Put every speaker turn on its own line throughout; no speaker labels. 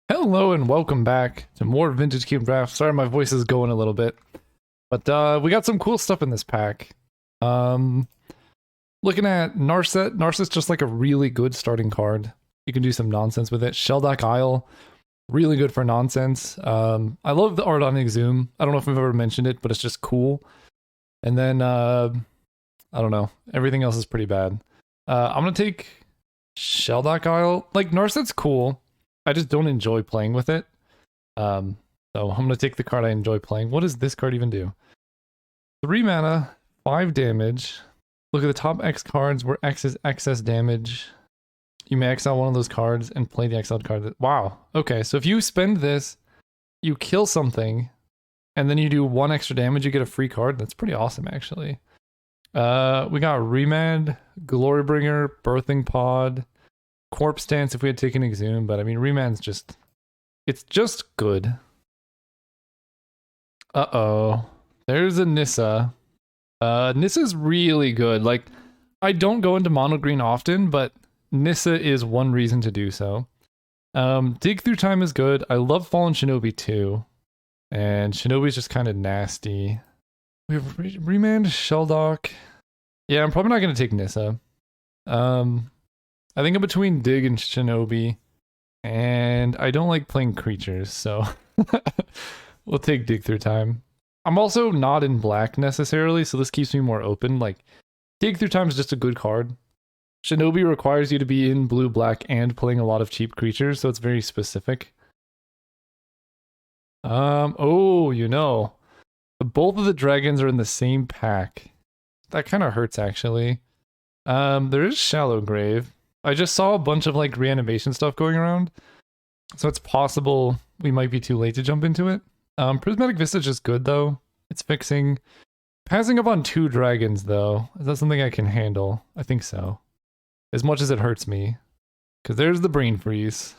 Hello and welcome back to more Vintage Cube Draft. Sorry my voice is going a little bit. But we got some cool stuff in this pack. Um Looking at Narset. Narset's just like a really good starting card. You can do some nonsense with it. Sheldock Isle, really good for nonsense. I love the art on Exhume. I don't know if we've ever mentioned it, but it's just cool. And then I don't know. Everything else is pretty bad. I'm gonna take Sheldock Isle. Like Narset's cool. I just don't enjoy playing with it. So I'm gonna take the card I enjoy playing. What does this card even do? 3 mana, 5 damage. Look at the top X cards where X is excess damage. You may exile one of those cards and play the exiled card. Wow. Okay, so if you spend this, you kill something, and then you do 1 extra damage, you get a free card. That's pretty awesome, actually. We got Remand, Glorybringer, Birthing Pod, Corpse Dance if we had taken Exhume, but I mean, Remand's just... it's just good. Uh-oh. There's a Nissa. Nissa's really good. Like, I don't go into mono green often, but Nissa is one reason to do so. Dig Through Time is good. I love Fallen Shinobi too. And Shinobi's just kind of nasty. We have Remand, Sheldock. Yeah, I'm probably not going to take Nissa. I think I'm between Dig and Shinobi, and I don't like playing creatures, so we'll take Dig Through Time. I'm also not in black necessarily, so this keeps me more open. Like, Dig Through Time is just a good card. Shinobi requires you to be in blue, black, and playing a lot of cheap creatures, so it's very specific. Oh, you know, both of the dragons are in the same pack. That kind of hurts, actually. There is Shallow Grave. I just saw a bunch of like reanimation stuff going around, so it's possible we might be too late to jump into it. Prismatic Visage is good though. It's fixing. Passing up on 2 dragons though, is that something I can handle? I think so. As much as it hurts me. Because there's the Brain Freeze.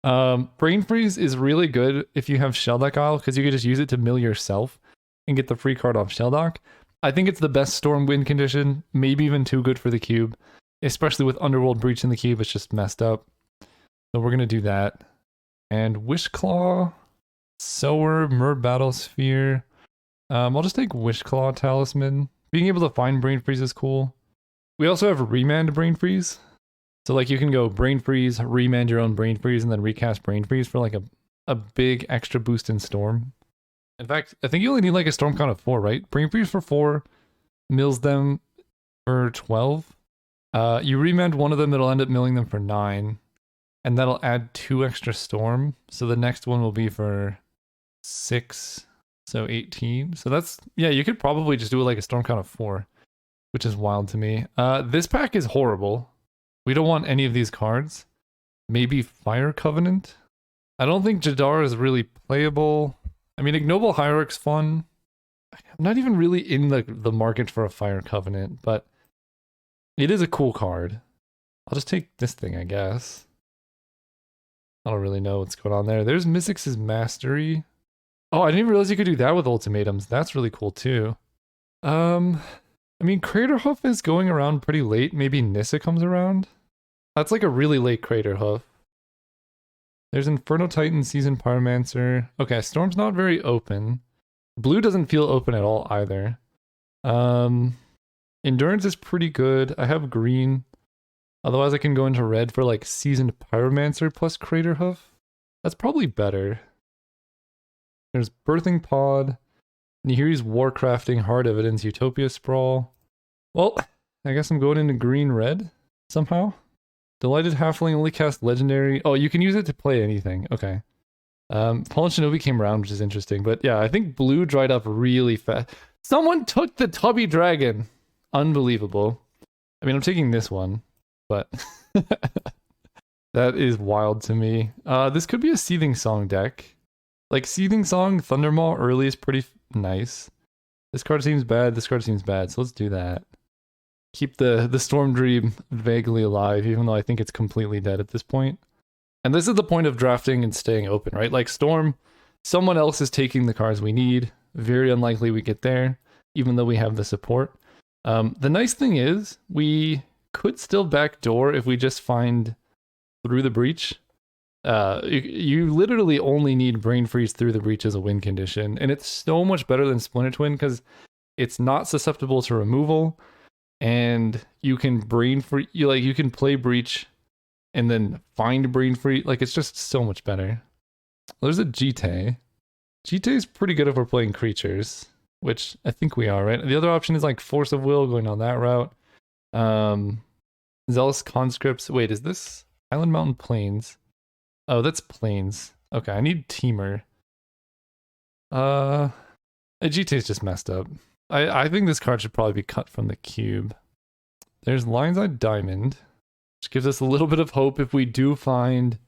Brain Freeze is really good if you have Sheldock Isle, because you can just use it to mill yourself and get the free card off Sheldock. I think it's the best Stormwind condition, maybe even too good for the cube. Especially with Underworld Breach in the cube, it's just messed up. So we're gonna do that. And Wishclaw, Sower, Mer Battlesphere. I'll just take Wishclaw Talisman. Being able to find Brain Freeze is cool. We also have Remand Brain Freeze. So like you can go Brain Freeze, remand your own Brain Freeze, and then recast Brain Freeze for like a big extra boost in Storm. In fact, I think you only need like a Storm count of 4, right? Brain Freeze for 4, mills them for 12. You remand one of them, it'll end up milling them for 9. And that'll add 2 extra Storm. So the next one will be for 6, so 18. So that's, yeah, you could probably just do it like a Storm count of 4, which is wild to me. This pack is horrible. We don't want any of these cards. Maybe Fire Covenant? I don't think Jadar is really playable. I mean, Ignoble Hierarch's fun. I'm not even really in the market for a Fire Covenant, but it is a cool card. I'll just take this thing, I guess. I don't really know what's going on there. There's Mystics' Mastery. Oh, I didn't even realize you could do that with ultimatums. That's really cool, too. I mean, Craterhoof is going around pretty late. Maybe Nissa comes around? That's like a really late Craterhoof. There's Inferno Titan, Seasoned Pyromancer. Okay, Storm's not very open. Blue doesn't feel open at all, either. Endurance is pretty good. I have green. Otherwise, I can go into red for like Seasoned Pyromancer plus Craterhoof. That's probably better. There's Birthing Pod. Nihiri's Warcrafting, Hard Evidence, Utopia Sprawl. Well, I guess I'm going into green-red somehow. Delighted Halfling only cast Legendary. Oh, you can use it to play anything. Okay. Fallen Shinobi came around, which is interesting. But yeah, I think blue dried up really fast. Someone took the Tubby Dragon. Unbelievable. I mean, I'm taking this one, but that is wild to me. This could be a Seething Song deck. Like, Seething Song, Thundermaw early is pretty nice. This card seems bad, this card seems bad, so let's do that. Keep the Storm Dream vaguely alive, even though I think it's completely dead at this point. And this is the point of drafting and staying open, right? Like, Storm, someone else is taking the cards we need. Very unlikely we get there, even though we have the support. The nice thing is, we could still backdoor if we just find Through the Breach. You literally only need Brain Freeze through the breach as a win condition, and it's so much better than Splinter Twin because it's not susceptible to removal, and you can you can play breach and then find Brain Freeze. Like, it's just so much better. There's a Jite. Jite is pretty good if we're playing creatures, which I think we are, right? The other option is like Force of Will, going on that route. Zealous Conscripts. Wait, is this Island Mountain Plains? Oh, that's Plains. Okay, I need Teamer. Jite is just messed up. I think this card should probably be cut from the cube. There's Lion's Eye Diamond, which gives us a little bit of hope if we do find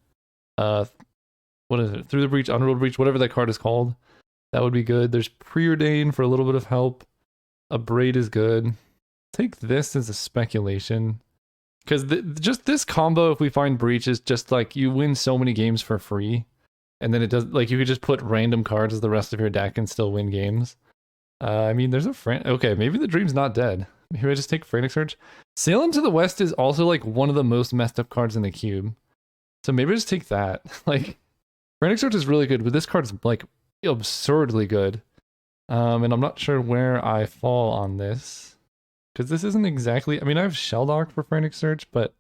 what is it? Through the Breach, Underworld Breach, whatever that card is called. That would be good. There's Preordain for a little bit of help. A Braid is good. Take this as a speculation. Because just this combo, if we find Breach, is just like you win so many games for free. And then it does, like, you could just put random cards as the rest of your deck and still win games. I mean, there's a okay, maybe the Dream's not dead. Maybe I just take Frantic Search. Sail into the West is also like one of the most messed up cards in the cube. So maybe I just take that. Like, Frantic Search is really good, but this card's like absurdly good. And I'm not sure where I fall on this. Because this isn't exactly, I mean, I have Shelldock for Frantic Search, but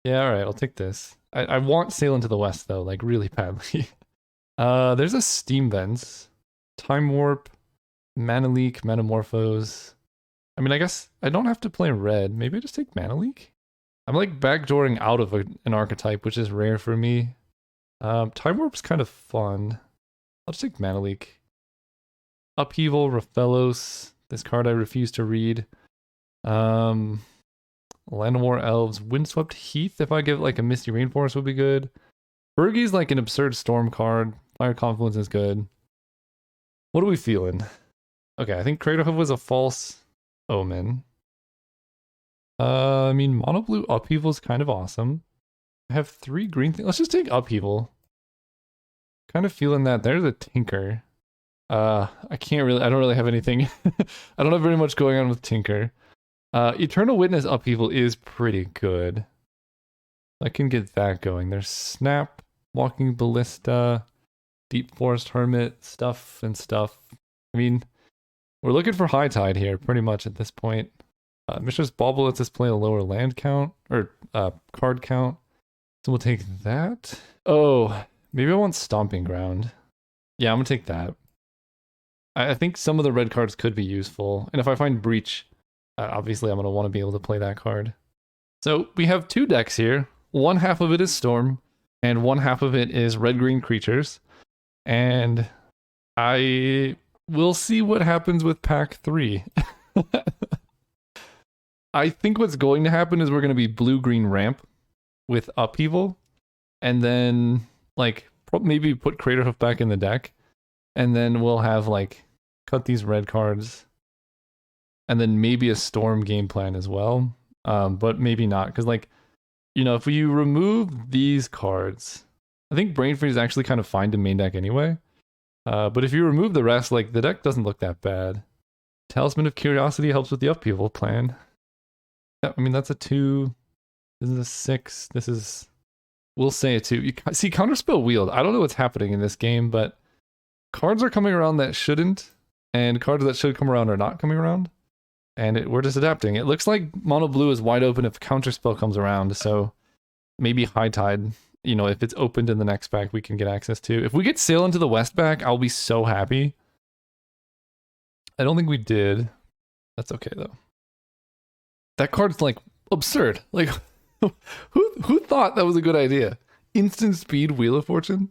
yeah, alright, I'll take this. I want Sail into the West though, like really badly. There's a Steam Vents, Time Warp, Mana Leak, Metamorphose. I mean, I guess I don't have to play red. Maybe I just take Mana Leak? I'm like backdooring out of an archetype, which is rare for me. Time Warp's kind of fun. I'll just take Mana Leak. Upheaval, Raphelos. This card I refuse to read. Land of War Elves. Windswept Heath, if I give like a Misty Rainforest, would be good. Bergie's like an absurd storm card. Fire Confluence is good. What are we feeling? Okay, I think Craterhoof was a false omen. I mean, Mono Blue Upheaval is kind of awesome. I have 3 green things. Let's just take Upheaval. Kind of feeling that. There's a Tinker. I don't really have anything. I don't have very much going on with Tinker. Eternal Witness Upheaval is pretty good. I can get that going. There's Snap, Walking Ballista, Deep Forest Hermit, stuff. I mean, we're looking for High Tide here, pretty much at this point. Mistress Bauble lets us play a lower land count, or card count. So we'll take that. Oh, maybe I want Stomping Ground. Yeah, I'm gonna take that. I think some of the red cards could be useful. And if I find Breach, obviously I'm gonna want to be able to play that card. So we have 2 decks here. One half of it is Storm, and one half of it is red-green creatures. And I will see what happens with pack 3. I think what's going to happen is we're going to be blue-green ramp with Upheaval, and then like maybe put Craterhoof back in the deck, and then we'll have like cut these red cards, and then maybe a Storm game plan as well. But maybe not, because like, you know, if you remove these cards, I think Brain Freeze is actually kind of fine to main deck anyway. But if you remove the rest, like the deck doesn't look that bad. Talisman of Curiosity helps with the Upheaval plan. I mean, that's a 2. This is a 6. This is, we'll say a 2. You see, Counterspell Wield. I don't know what's happening in this game, but cards are coming around that shouldn't, and cards that should come around are not coming around. And we're just adapting. It looks like Mono Blue is wide open if Counterspell comes around, so maybe High Tide, you know, if it's opened in the next pack, we can get access to. If we get Sail into the West back, I'll be so happy. I don't think we did. That's okay, though. That card's, like, absurd. Like, who thought that was a good idea? Instant speed Wheel of Fortune?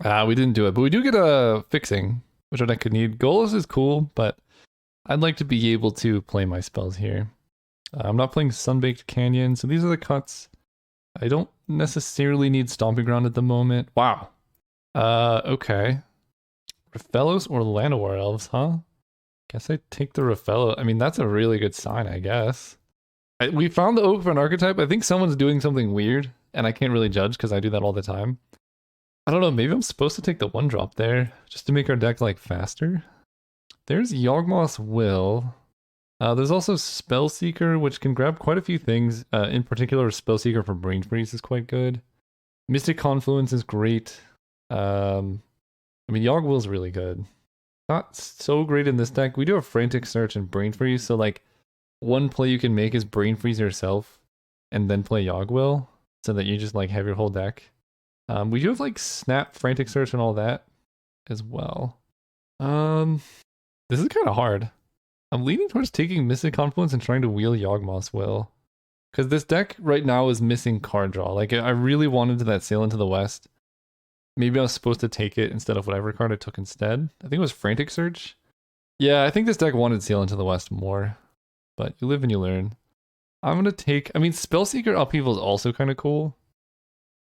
We didn't do it, but we do get a Fixing, which our deck could need. Golos is cool, but I'd like to be able to play my spells here. I'm not playing Sunbaked Canyon, so these are the cuts. I don't necessarily need Stomping Ground at the moment. Wow. Okay. Raphelos or Llanowar Elves, huh? Guess I take the Raphello. I mean, that's a really good sign, I guess. We found the open archetype. I think someone's doing something weird, and I can't really judge because I do that all the time. I don't know, maybe I'm supposed to take the 1-drop there, just to make our deck, like, faster. There's Yawgmoth's Will. There's also Spellseeker, which can grab quite a few things. In particular, Spellseeker for Brain Freeze is quite good. Mystic Confluence is great. I mean, Yogg Will's really good. Not so great in this deck. We do have Frantic Search and Brain Freeze, so like one play you can make is Brain Freeze yourself and then play Yogg Will so that you just like have your whole deck. We do have like Snap, Frantic Search, and all that as well. This is kind of hard. I'm leaning towards taking Mystic Confluence and trying to wheel Yawgmoth's Will. Because this deck right now is missing card draw. Like, I really wanted that Sail into the West. Maybe I was supposed to take it instead of whatever card I took instead. I think it was Frantic Search. Yeah, I think this deck wanted Sail into the West more. But you live and you learn. I'm going to take... I mean, Spellseeker Upheaval is also kind of cool.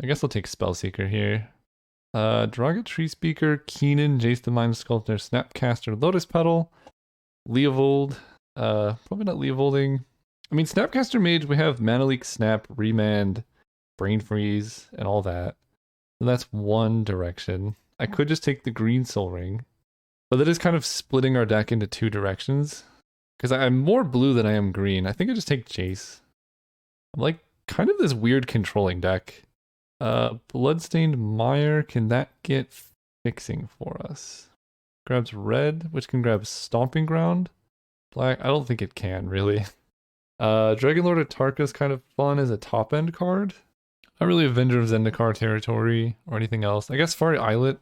I guess I'll take Spellseeker here. Draga Tree Speaker, Keenan, Jace the Mind Sculptor, Snapcaster, Lotus Petal, Leovold. Probably not Leovolding. I mean, Snapcaster Mage, we have Mana Leak, Snap, Remand, Brain Freeze, and all that. So that's one direction. I could just take the Green Soul Ring, but that is kind of splitting our deck into two directions. Because I'm more blue than I am green. I think I just take Jace. I'm like kind of this weird controlling deck. Bloodstained Mire, can that get fixing for us? Grabs red, which can grab Stomping Ground. Black, I don't think it can, really. Dragonlord Atarka is kind of fun as a top-end card. Not really Avenger of Zendikar territory or anything else. I guess Fari Islet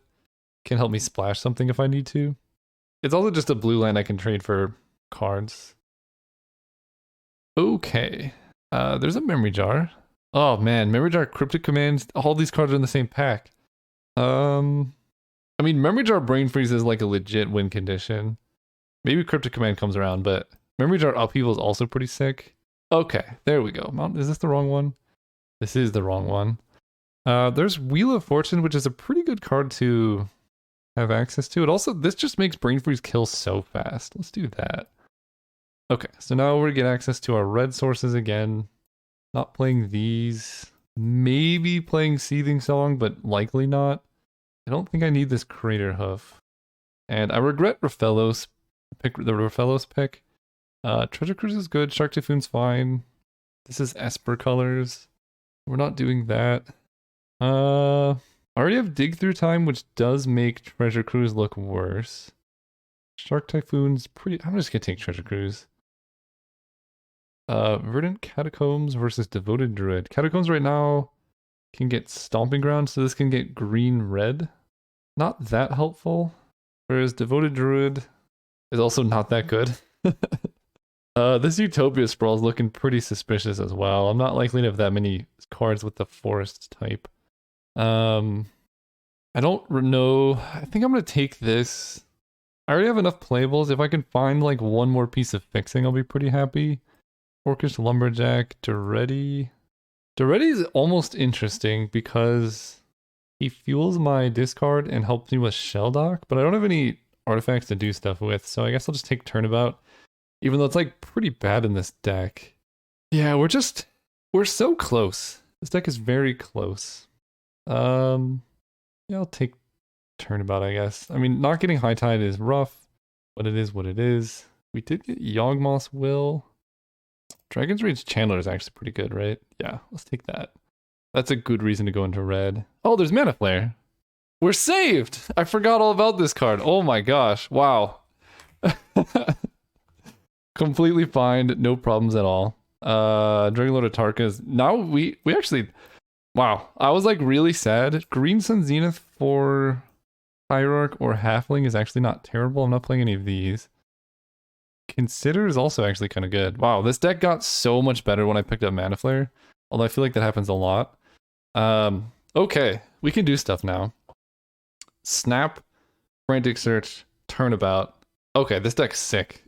can help me splash something if I need to. It's also just a blue land I can trade for cards. Okay. There's a Memory Jar. Oh man, Memory Jar, Cryptic Commands, all these cards are in the same pack. I mean, Memory Jar Brain Freeze is like a legit win condition. Maybe Cryptic Command comes around, but Memory Jar Upheaval is also pretty sick. Okay, there we go. Is this the wrong one? This is the wrong one. There's Wheel of Fortune, which is a pretty good card to have access to. It also, this just makes Brain Freeze kill so fast. Let's do that. Okay, so now we're gonna get access to our red sources again. Not playing these. Maybe playing Seething Song, but likely not. I don't think I need this Crater Hoof. And I regret Raphalos, the Raphalos pick. Treasure Cruise is good, Shark Typhoon's fine. This is Esper colors. We're not doing that. I already have Dig Through Time, which does make Treasure Cruise look worse. Shark Typhoon's pretty... I'm just gonna take Treasure Cruise. Verdant Catacombs versus Devoted Druid. Catacombs right now can get Stomping Ground, so this can get green-red. Not that helpful. Whereas Devoted Druid is also not that good. This Utopia Sprawl is looking pretty suspicious as well. I'm not likely to have that many cards with the forest type. I don't know. I think I'm going to take this. I already have enough playables. If I can find like one more piece of fixing, I'll be pretty happy. Orcish Lumberjack, Duretti. Duretti is almost interesting because he fuels my discard and helps me with Shelldock, but I don't have any artifacts to do stuff with, so I guess I'll just take Turnabout. Even though it's like pretty bad in this deck. Yeah, we're so close. This deck is very close. Yeah, I'll take Turnabout, I guess. I mean, not getting High Tide is rough, but it is what it is. We did get Yawgmoth's Will. Dragon's Rage Chandler is actually pretty good, right? Yeah, let's take that. That's a good reason to go into red. Oh, there's Mana Flare. We're saved! I forgot all about this card. Oh my gosh, wow. Completely fine, no problems at all. Dragonlord Atarka is... Now we actually... Wow, I was like really sad. Green Sun Zenith for Hierarch or Halfling is actually not terrible. I'm not playing any of these. Consider is also actually kind of good. Wow, this deck got so much better when I picked up Mana Flare. Although I feel like that happens a lot. Okay, we can do stuff now. Snap, Frantic Search, Turnabout. Okay, this deck's sick.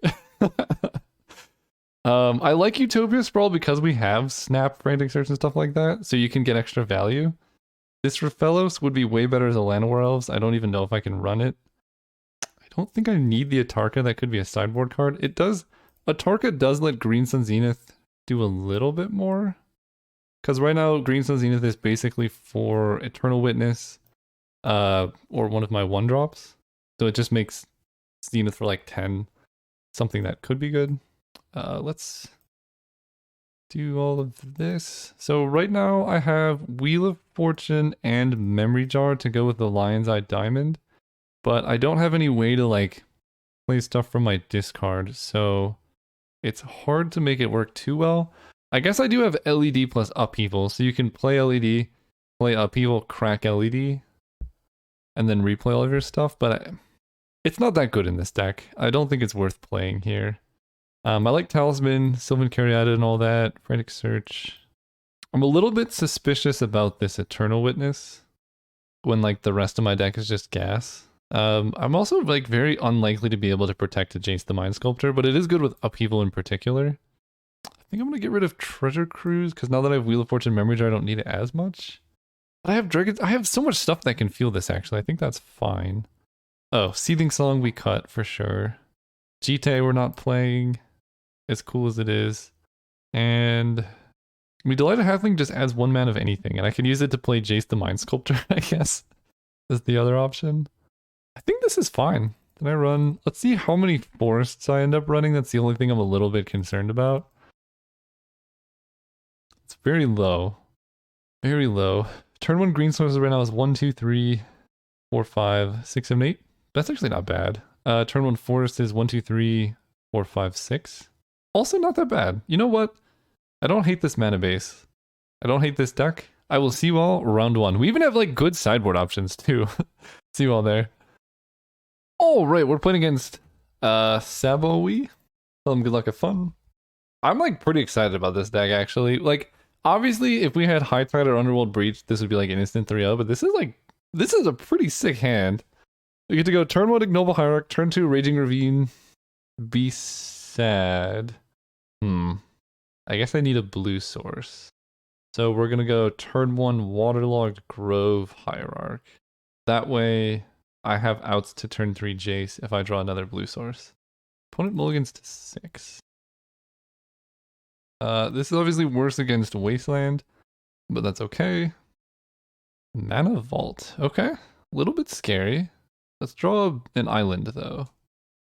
I like Utopia Sprawl because we have Snap, Frantic Search, and stuff like that, so you can get extra value. This Raphalos would be way better as a Llanowar Elves. I don't even know if I can run it. I don't think I need the Atarka. That could be a sideboard card. It does... Atarka does let Green Sun Zenith do a little bit more. Because right now, Green Sun Zenith is basically for Eternal Witness, or one of my 1-drops. So it just makes Zenith for like 10. Something that could be good. Let's do all of this. So right now I have Wheel of Fortune and Memory Jar to go with the Lion's Eye Diamond, but I don't have any way to like play stuff from my discard, so it's hard to make it work too well. I guess I do have LED plus Upheaval, so you can play LED, play Upheaval, crack LED, and then replay all of your stuff, but it's not that good in this deck. I don't think it's worth playing here. I like Talisman, Sylvan Caryatid and all that, Frantic Search. I'm a little bit suspicious about this Eternal Witness when like the rest of my deck is just gas. I'm also like very unlikely to be able to protect a Jace the Mind Sculptor, but it is good with Upheaval in particular. I think I'm gonna get rid of Treasure Cruise because now that I have Wheel of Fortune Memory Jar, I don't need it as much. But I have Dragons. I have so much stuff that can feel this actually. I think that's fine. Oh, Seething Song we cut for sure. Jite we're not playing, as cool as it is. And I mean, Delighted Halfling just adds 1 mana of anything, and I can use it to play Jace the Mind Sculptor, I guess, is the other option. I think this is fine. Did I run? Let's see how many forests I end up running. That's the only thing I'm a little bit concerned about. It's very low. Very low. Turn 1 green sources right now is 1, 2, 3, 4, 5, 6, 7, 8. That's actually not bad. Turn 1 forest is 1, 2, 3, 4, 5, 6. Also not that bad. You know what? I don't hate this mana base. I don't hate this deck. I will see you all round 1. We even have like good sideboard options too. See you all there. All right, we're playing against Sabowi. Tell him good luck, have fun. I'm like pretty excited about this deck actually. Like obviously if we had High Tide or Underworld Breach, this would be like an instant 3-0, but this is a pretty sick hand. We get to go turn 1 Ignoble Hierarch, turn 2 Raging Ravine, be sad. I guess I need a blue source. So we're gonna go turn 1 Waterlogged Grove Hierarch. That way I have outs to turn 3 Jace if I draw another blue source. Opponent mulligans to 6. This is obviously worse against Wasteland, but that's okay. Mana Vault. Okay. A little bit scary. Let's draw an island though.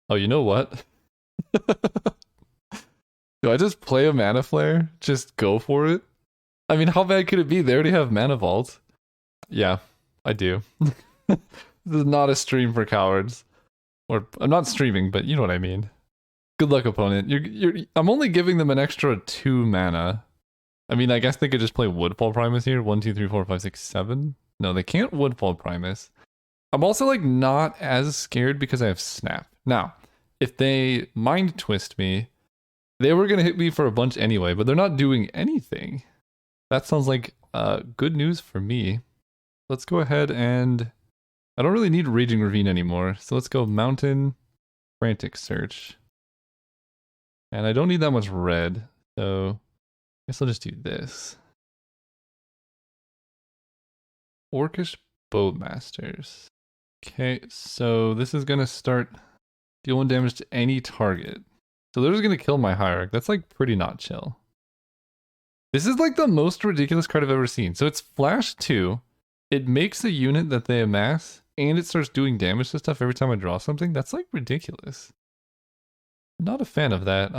Oh, you know what? Do I just play a Mana Flare? Just go for it? I mean, how bad could it be? They already have Mana Vault. Yeah, I do. This is not a stream for cowards. Or, I'm not streaming, but you know what I mean. Good luck, opponent. I'm only giving them an extra 2 mana. I mean, I guess they could just play Woodfall Primus here. 1, 2, 3, 4, 5, 6, 7. No, they can't Woodfall Primus. I'm also like not as scared because I have Snap. Now, if they Mind Twist me, they were gonna hit me for a bunch anyway, but they're not doing anything. That sounds like good news for me. Let's go ahead and I don't really need Raging Ravine anymore, so let's go Mountain, Frantic Search. And I don't need that much red, so I guess I'll just do this. Orcish Bowmasters. Okay, so this is gonna start deal 1 damage to any target. So they're just gonna kill my Hierarch. That's like pretty not chill. This is like the most ridiculous card I've ever seen. So it's Flash 2. It makes a unit that they amass, and it starts doing damage to stuff every time I draw something. That's like ridiculous. Not a fan of that.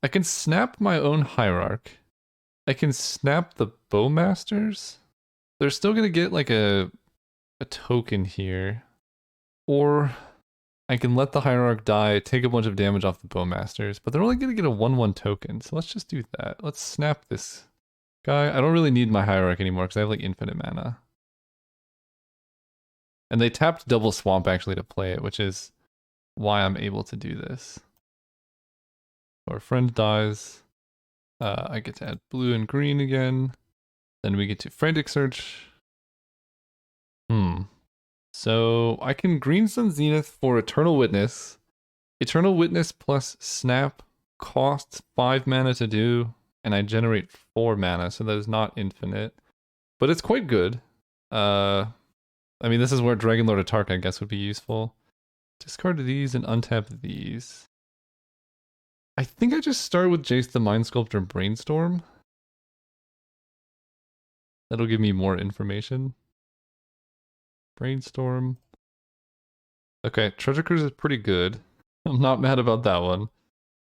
I can snap my own Hierarch. I can snap the Bowmasters. They're still gonna get like a token here. Or I can let the Hierarch die, take a bunch of damage off the Bowmasters, but they're only gonna get a 1/1 token, so let's just do that. Let's snap this guy. I don't really need my Hierarch anymore because I have like infinite mana. And they tapped Double Swamp actually to play it, which is why I'm able to do this. So our friend dies. I get to add blue and green again. Then we get to Frantic Search. So I can Green Sun Zenith for Eternal Witness. Eternal Witness plus Snap costs 5 mana to do, and I generate 4 mana, so that is not infinite. But it's quite good. I mean, this is where Dragonlord Atark, I guess, would be useful. Discard these and untap these. I think I just start with Jace the Mind Sculptor Brainstorm. That'll give me more information. Brainstorm. Okay, Treasure Cruise is pretty good. I'm not mad about that one.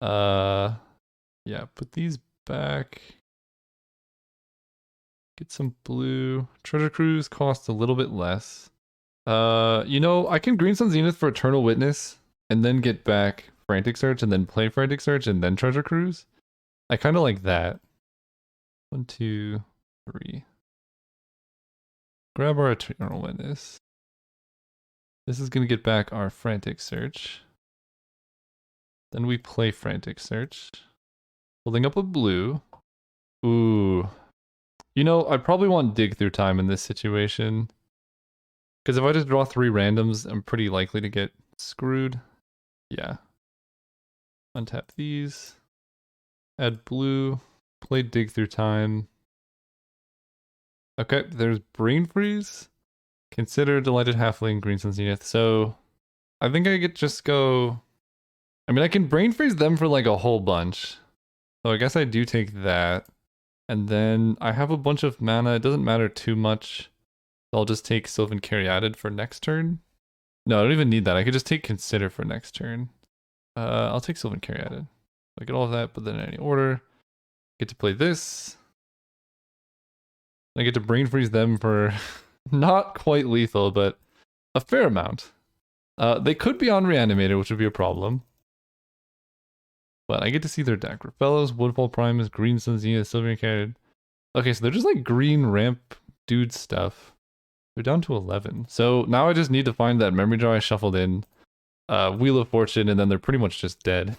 Yeah, put these back. Get some blue. Treasure Cruise costs a little bit less. You know, I can Green Sun Zenith for Eternal Witness and then get back Frantic Search and then play Frantic Search and then Treasure Cruise. I kind of like that. 1, 2, 3. Grab our Eternal Witness. This is going to get back our Frantic Search. Then we play Frantic Search. Holding up a blue. Ooh. You know, I probably want Dig Through Time in this situation. Because if I just draw 3 randoms, I'm pretty likely to get screwed. Yeah. Untap these. Add blue. Play Dig Through Time. Okay, there's Brain Freeze. Consider Delighted Halfling, Green Sun Zenith. So, I think I could just go... I mean, I can Brain Freeze them for like a whole bunch. So I guess I do take that. And then I have a bunch of mana. It doesn't matter too much. I'll just take Sylvan Caryatid for next turn. No, I don't even need that. I could just take Consider for next turn. I'll take Sylvan Caryatid. I get all of that, but then in any order. Get to play this. I get to Brain Freeze them for not quite lethal, but a fair amount. They could be on Reanimator, which would be a problem. But I get to see their deck. Repellos, Woodfall Primus, Green Sun Zenith, Sylvan Caryatid. Okay, so they're just like green ramp dude stuff. They're down to 11. So now I just need to find that memory jar I shuffled in. Wheel of Fortune, and then they're pretty much just dead.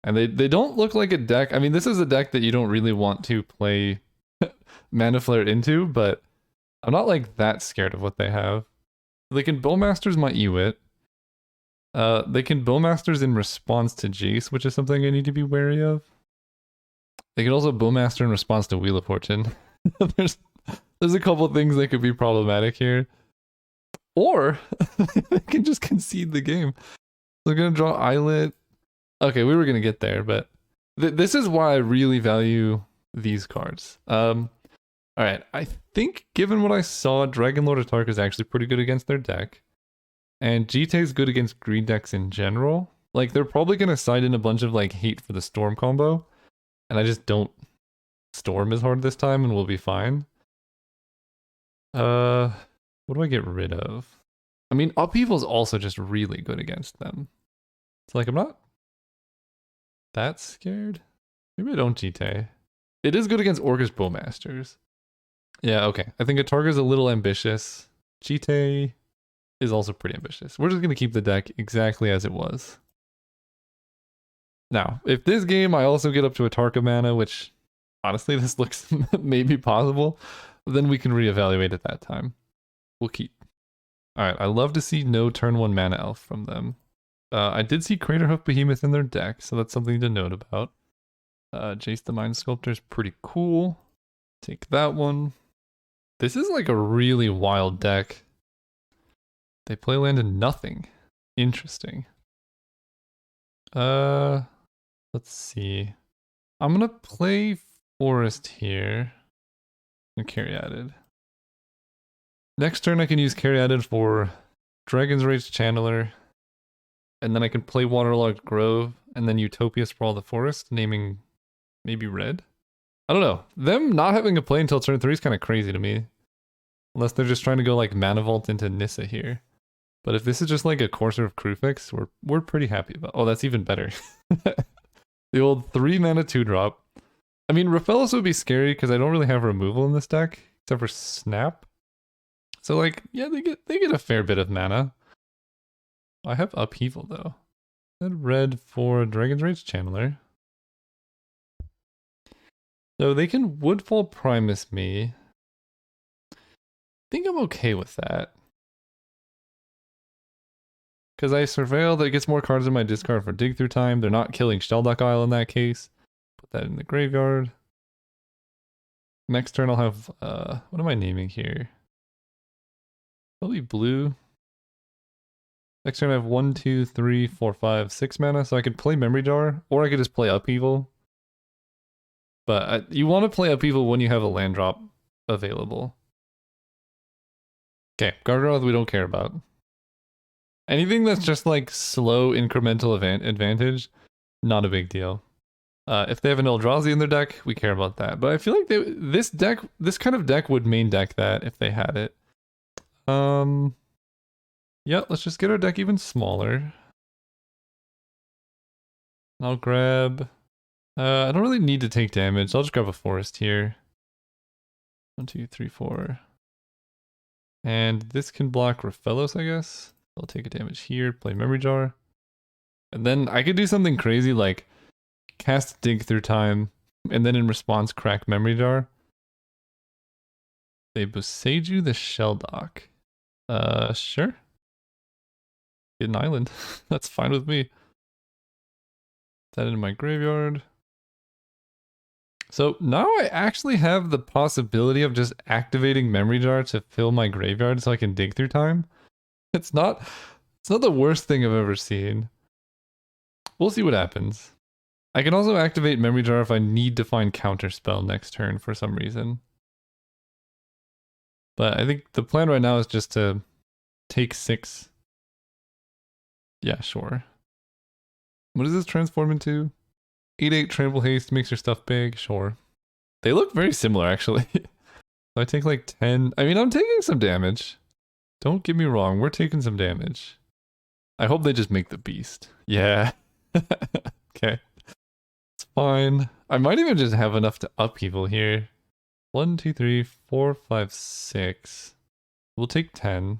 And they don't look like a deck. I mean, this is a deck that you don't really want to play Mana Flare into, but I'm not like that scared of what they have. They can Bowmasters my Ewit. They can Bowmasters in response to Jace, which is something I need to be wary of. They can also Bowmaster in response to Wheel of Fortune. There's a couple things that could be problematic here. Or they can just concede the game. They're gonna draw Islet. Okay, we were gonna get there, but this is why I really value these cards. Alright, I think given what I saw, Dragon Lord Atark is actually pretty good against their deck. And Jite is good against green decks in general. Like, they're probably gonna side in a bunch of like Hate for the Storm combo. And I just don't Storm as hard this time and we'll be fine. What do I get rid of? I mean, Upheaval is also just really good against them. It's like, I'm not that scared. Maybe I don't Jite. It is good against Orcish Bowmasters. Yeah, okay. I think Atark is a little ambitious. Jite is also pretty ambitious. We're just going to keep the deck exactly as it was. Now, if this game I also get up to Atarka mana, which honestly this looks maybe possible, then we can reevaluate at that time. We'll keep. Alright, I love to see no turn 1 mana elf from them. I did see Craterhoof Behemoth in their deck, so that's something to note about. Jace the Mind Sculptor is pretty cool. Take that one. This is like a really wild deck. They play land in nothing. Interesting. Let's see. I'm gonna play Forest here. And Caryatid. Next turn I can use Caryatid for Dragon's Rage Channeler. And then I can play Waterlogged Grove and then Utopia Sprawl the Forest, naming maybe red? I don't know. Them not having a play until turn 3 is kind of crazy to me. Unless they're just trying to go like Mana Vault into Nissa here. But if this is just like a Courser of Crufix, we're pretty happy about. Oh, that's even better. The old 3 mana 2-drop. I mean, Raphaelis would be scary because I don't really have removal in this deck, except for Snap. So like, yeah, they get a fair bit of mana. I have Upheaval though. That red for Dragon's Rage Channeler. So they can Woodfall Primus me. I think I'm okay with that. Because I Surveil, that gets more cards in my discard for Dig Through Time. They're not killing Shellduck Isle in that case. Put that in the graveyard. Next turn I'll have, what am I naming here? Probably blue. Next turn I have 1, 2, 3, 4, 5, 6 mana, so I could play Memory Jar, or I could just play Upheaval. But you want to play Upheaval when you have a land drop available. Okay, Gargoyle we don't care about. Anything that's just like slow incremental advantage, not a big deal. If they have an Eldrazi in their deck, we care about that. But I feel like this kind of deck would main deck that if they had it. Yeah, let's just get our deck even smaller. I'll grab... I don't really need to take damage. I'll just grab a forest here. 1, 2, 3, 4. And this can block Raphaelos, I guess. I'll take a damage here, play Memory Jar. And then I could do something crazy like cast Dig Through Time, and then in response crack Memory Jar. They Boseiju the Shelldock. Sure. Get an island. That's fine with me. Put that in my graveyard. So now I actually have the possibility of just activating Memory Jar to fill my graveyard so I can dig through time. It's not the worst thing I've ever seen. We'll see what happens. I can also activate Memory Jar if I need to find Counterspell next turn for some reason. But I think the plan right now is just to take 6. Yeah, sure. What does this transform into? 8/8 Trample Haste makes your stuff big, sure. They look very similar actually. So I take like 10. I mean, I'm taking some damage. Don't get me wrong, we're taking some damage. I hope they just make the beast. Yeah. Okay. It's fine. I might even just have enough to upheaval here. 1, 2, 3, 4, 5, 6. We'll take 10.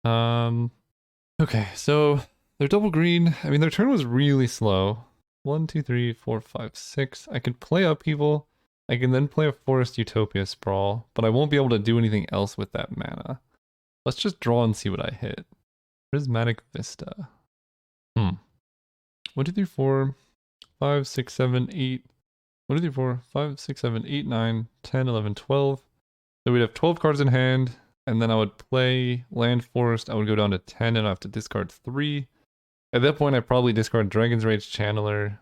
Okay, so they're double green. I mean, their turn was really slow. 1, 2, 3, 4, 5, 6. I could play Upheaval. I can then play a Forest Utopia Sprawl, but I won't be able to do anything else with that mana. Let's just draw and see what I hit. Prismatic Vista. 1, 2, 3, 4, 5, 6, 7, 8. 1, 2, 3, 4, 5, 6, 7, 8, 9, 10, 11, 12. So we'd have 12 cards in hand, and then I would play Land Forest. I would go down to 10 and I have to discard 3. At that point, I probably discard Dragon's Rage Channeler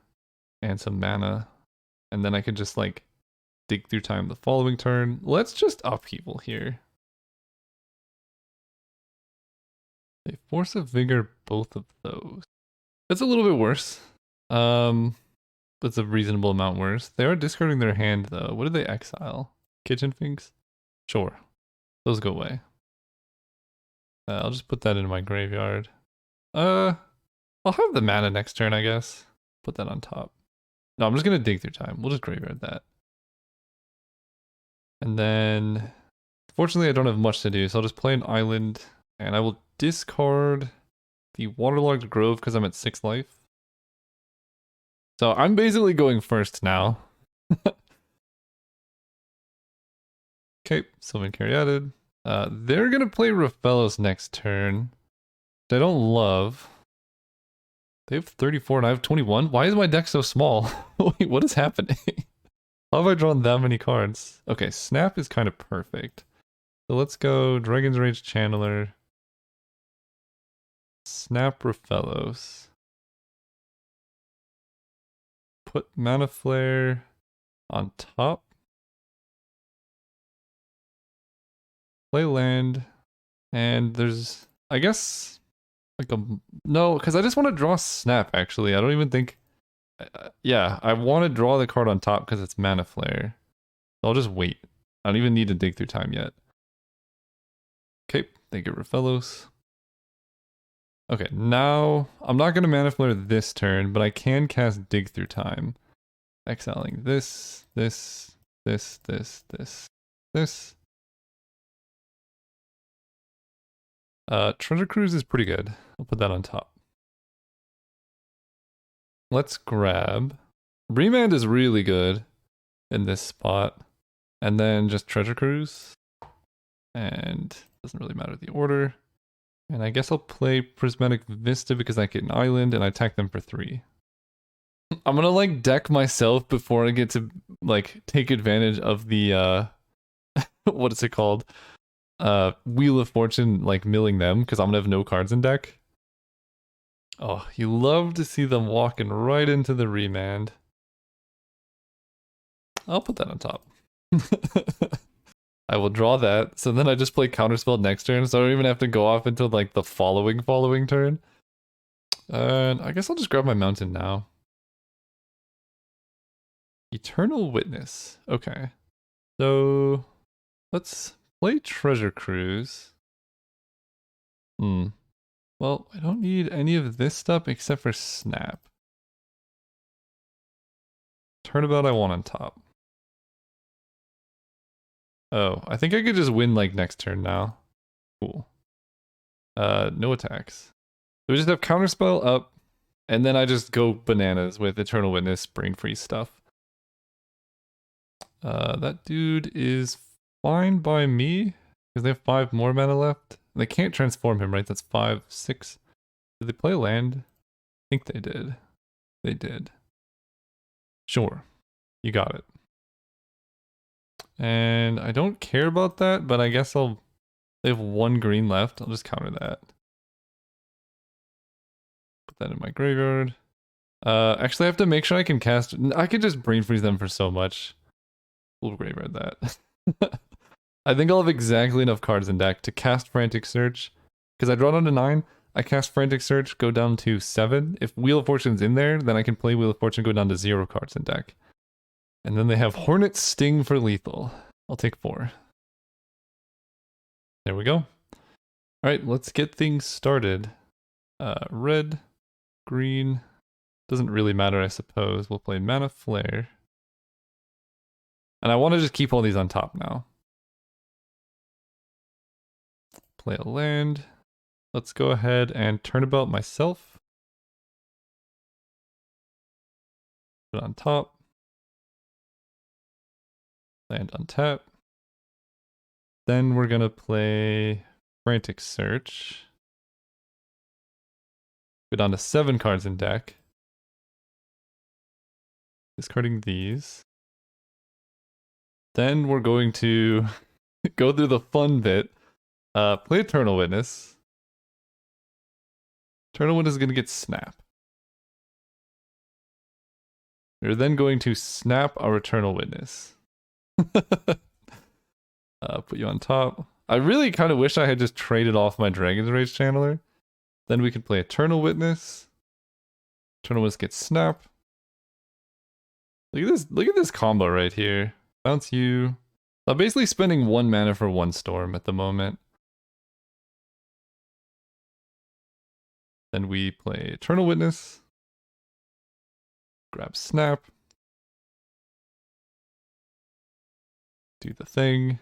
and some mana. And then I could just like dig through time the following turn. Let's just upheaval here. They Force of Vigor both of those. That's a little bit worse. That's a reasonable amount worse. They are discarding their hand though. What did they exile? Kitchen Finks? Sure. Those go away. I'll just put that in my graveyard. I'll have the mana next turn, I guess. Put that on top. No, I'm just going to dig through time. We'll just graveyard that. And then, fortunately, I don't have much to do, so I'll just play an island, and I will discard the Waterlogged Grove because I'm at 6 life. So I'm basically going first now. Okay, Sylvan Caryatid. They're going to play Raphaelos next turn, which I don't love. They have 34 and I have 21. Why is my deck so small? Wait, what is happening? How have I drawn that many cards? Okay, Snap is kind of perfect. So let's go Dragon's Rage Channeler. Snap Raphaelos. Put Mana Flare on top. Play land. And there's, I guess, like no, because I just want to draw Snap, actually. I don't even think... yeah, I want to draw the card on top because it's Mana Flare. I'll just wait. I don't even need to dig through time yet. Okay, they get Raphaelos. Okay, now I'm not going to Mana Flare this turn, but I can cast Dig Through Time. Exiling this. Treasure Cruise is pretty good. I'll put that on top. Let's grab... Remand is really good in this spot. And then just Treasure Cruise. And doesn't really matter the order. And I guess I'll play Prismatic Vista because I get an island and I attack them for 3. I'm gonna like deck myself before I get to like take advantage of the what is it called? Wheel of Fortune, like milling them because I'm gonna have no cards in deck. Oh, you love to see them walking right into the remand. I'll put that on top. I will draw that, so then I just play Counterspell next turn, so I don't even have to go off until like the following turn. And I guess I'll just grab my mountain now. Eternal Witness. Okay. So let's play Treasure Cruise. Well, I don't need any of this stuff except for Snap. Turnabout I want on top. Oh, I think I could just win like next turn now. Cool. No attacks. So we just have Counterspell up, and then I just go bananas with Eternal Witness, Brain Freeze stuff. That dude is fine by me, because they have 5 more mana left. They can't transform him, right? That's 5, 6. Did they play land? I think they did. They did. Sure. You got it. And I don't care about that, but I guess they have 1 green left. I'll just counter that. Put that in my graveyard. Actually I have to make sure I can cast, I could just Brain Freeze them for so much. We'll graveyard that. I think I'll have exactly enough cards in deck to cast Frantic Search. Because I draw down to 9, I cast Frantic Search, go down to 7. If Wheel of Fortune's in there, then I can play Wheel of Fortune, go down to 0 cards in deck. And then they have Hornet Sting for lethal. I'll take 4. There we go. Alright, let's get things started. Red, green, doesn't really matter I suppose. We'll play Mana Flare. And I want to just keep all these on top now. Play a land. Let's go ahead and Turnabout myself. Put it on top. Land on tap. Then we're gonna play Frantic Search. Go down to 7 cards in deck. Discarding these. Then we're going to go through the fun bit. Play Eternal Witness. Eternal Witness is gonna get Snap. We're then going to snap our Eternal Witness. Put you on top. I really kind of wish I had just traded off my Dragon's Rage Channeler. Then we could play Eternal Witness. Eternal Witness gets Snap. Look at this combo right here. Bounce you. I'm basically spending 1 mana for 1 storm at the moment. Then we play Eternal Witness. Grab Snap. Do the thing.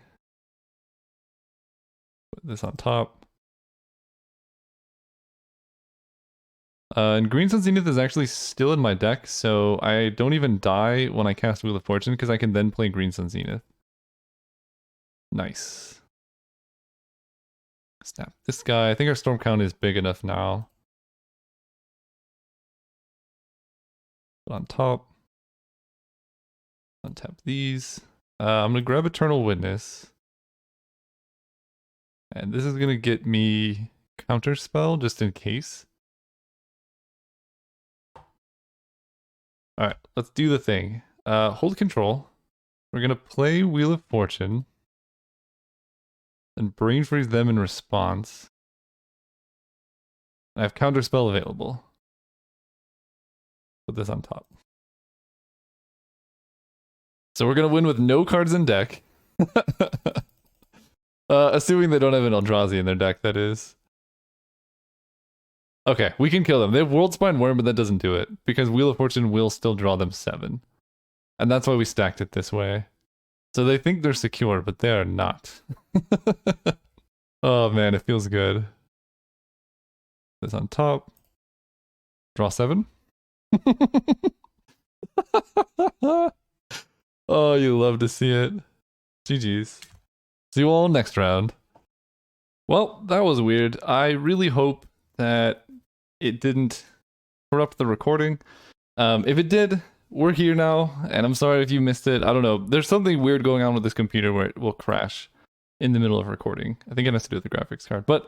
Put this on top. And Green Sun Zenith is actually still in my deck, so I don't even die when I cast Wheel of Fortune, because I can then play Green Sun Zenith. Nice. Snap this guy. I think our storm count is big enough now. Put on top. Untap these. I'm gonna grab Eternal Witness. And this is gonna get me Counterspell, just in case. Alright, let's do the thing. Hold control. We're gonna play Wheel of Fortune. And Brain Freeze them in response. I have Counterspell available. Put this on top. So we're gonna win with no cards in deck. Assuming they don't have an Eldrazi in their deck, that is. Okay, we can kill them. They have World Spine Worm, but that doesn't do it, because Wheel of Fortune will still draw them 7. And that's why we stacked it this way. So they think they're secure, but they are not. Oh man, it feels good. This on top. Draw 7. Oh, you love to see it. GG's. See you all next round. Well, that was weird. I really hope that it didn't corrupt the recording. If it did, we're here now, and I'm sorry if you missed it. I don't know. There's something weird going on with this computer where it will crash in the middle of recording. I think it has to do with the graphics card. But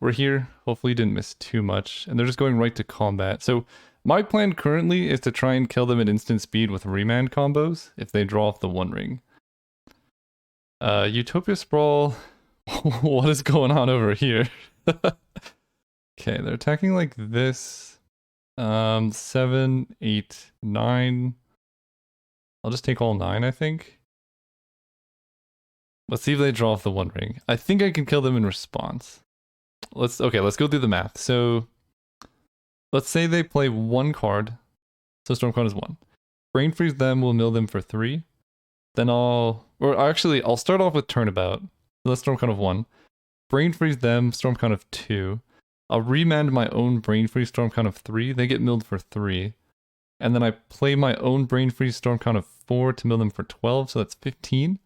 we're here. Hopefully you didn't miss too much. And they're just going right to combat. So my plan currently is to try and kill them at instant speed with remand combos if they draw off the One Ring. Utopia Sprawl. What is going on over here? Okay, they're attacking like this. 7, 8, 9. I'll just take all 9, I think. Let's see if they draw off the One Ring. I think I can kill them in response. Let's go through the math. So let's say they play 1 card. So Stormcrown is 1. Brain Freeze them, will mill them for 3. Then I'll start off with Turnabout. So that's Stormcrown of 1. Brain Freeze them, Stormcrown of 2. I'll remand my own Brain Freeze Stormcrown of 3. They get milled for 3. And then I play my own Brain Freeze Stormcrown of 4 to mill them for 12, so that's 15.